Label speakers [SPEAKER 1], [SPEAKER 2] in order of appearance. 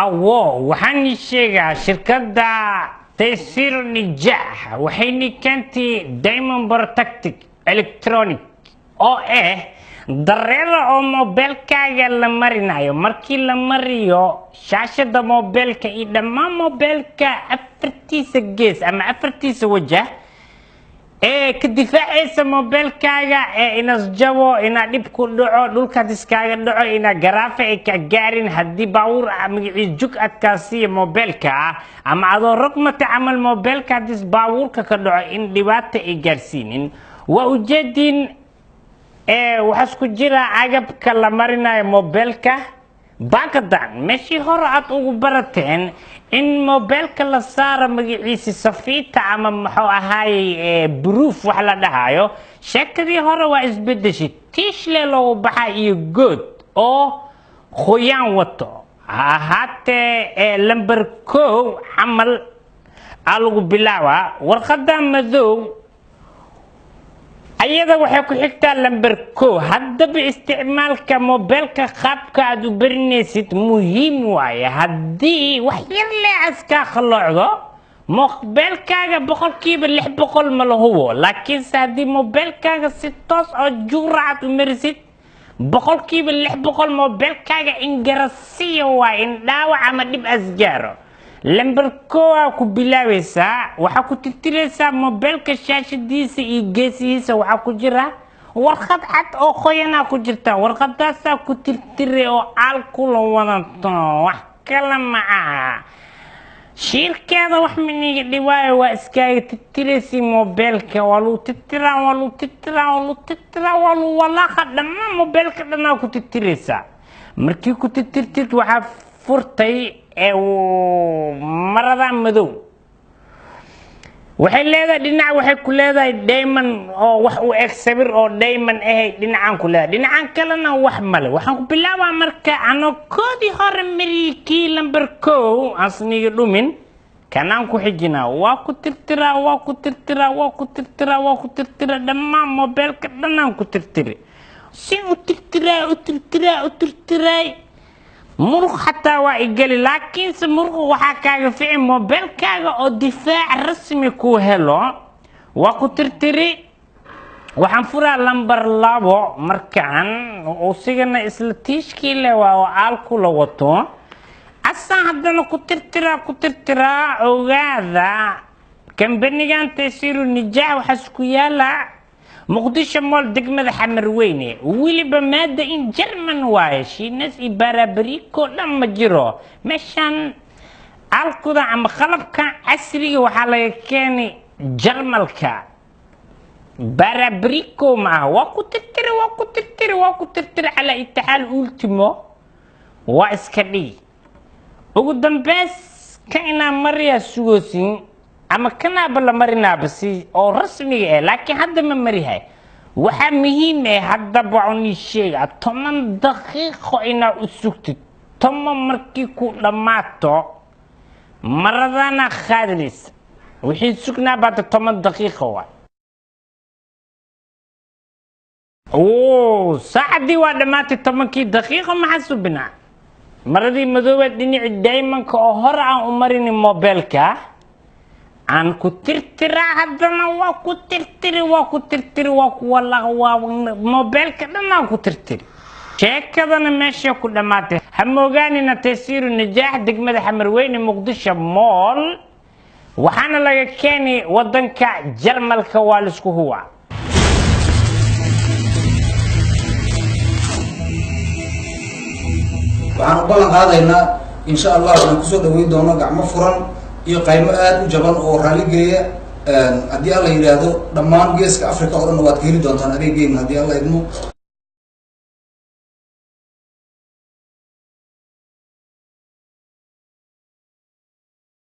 [SPEAKER 1] waxaan sheegaa shirkadda Taysir Nijaah waxay keentay Diamond Protected Electronic oo dareere oo mobilkaaga la marinayo markii la mariyo shaashada mobilka iyo dhammaan mobilka afartiisa gees ama afartiisa wajah ka difaacaysa mobilkaaga inas jabo ina dib ku dhaco dhulka iskaaga dhaco ina garaafa ay ka gaarin hadii baawur magaciis jug adkaasiyo mobilka ama adoo rogmata amal mobilka dis baawurka ka dhaco in dhibaato ay gaarsiinin waa ujeedin waxaas ku jira agabka la marinayo mobilka baakadan meeshii hore aad ugu barateen in mobilka la saaro magaciisa safiita ama maxuu ahaayay proof wax la dhahayo sheekadii hore waa isbedeshay tiishle loo baxay iyo good oo khoyaan wato ahaatee lambar 1 amal alagu bilaawa warqada madow ayada waxay ku xigtaa lambar 1 haddaba isticmaalka mobilka qaabka aad u barinaysid muhiim waaye haddii wax yar leecaska khaloocdo mobilkaaga boqolkiiba 600 ma la hubo laakiin haddii mobilkaaga si toos oo juuraad u marisid boqolkiiba 600 mobilkaaga ingarasiyo waa in dhaawac ama dhib asgaaro lambar 1 ku bilaawaysa waxa ku tirtiraysa mobilka shaashadiisa iyo geesihiisa waxa ku jira warqad cad oo qoyana ku jirta warqadaas ku tirtiray oo alcohol wadato wax kala ma aha shirkada wax miniga dhiwaayo waa iskaaga tirtiraysi mobilka walu walaqa dhammaan mobilka dhanaa ku tirtiraysa markii ku tirtirtid waxa furtay marada madow waxay leedahay dhinac waxay ku leedahay diamond oo wax u sawir oo diamond dhinacan ku leedahay dhinacan kalena wax male waxaan ku bilaabaa marka ano koodi hore marikii lambar 1 asniga dhumin kanaan ku xijina waa ku tirtira dhammaan mobilka dhanaan ku tirtiri si u tirtiray muruq xataa waa igali laakiin se muruq waxa kaaga fiican mobilkaaga oo difaac rasmi ku helo waa ku tirtiri waxaan furaa lambar 2 markaan oo sigana isla tiishkii le waa alku la wato asan haddana ku tirtira ogaada kambanigan Taysir Nijaah waxa ku yaala مقدشة مول دقمة حمر ويني ولي بمادة إن جرمن وايش الناس إبارابريكو لما جرو مشان الكودا عم خلف كان عسري وحالا كان جرمالكا بارابريكو معه واكو ترتري على اتحال أولتيمو واسكالي وقدام بس كاينا مريا سوسين ama kana bala marina basi oo rasmi laakiin hadda ma marihay waxa muhiim hadda bacuni sheega 10 daqiiqo ina u sugtid tama markii ku dhamaato maradana khadris wixii sugnaa baad 10 daqiiqo waa saacadii waa dhamaatay 10 daqiiqo ma xasubina maradii madooba dhinaci diamond oo hor aan u marin mobilka aan ku tirtira haddana waa ku tirtiri waa ku walaqa mobilka dhanaa ku tirtiri sheekadana meesha ku dhamaatay hamoogaanina Taysir Nijaah degmada Xamarweyne Muqdisho mool waxaana laga keenay wadanka Jarmalka waa la isku huwa
[SPEAKER 2] waxaan ballan qaadaynaa insha Allah inaan ku soo dhaweyn doono gacmo furan iyo qaymo aad u jaban oo raali geliya haddii alla yiraahdo dhammaan geeska Afrika oo dhan waad ka heli doontaan adeegeen haddii alla idmo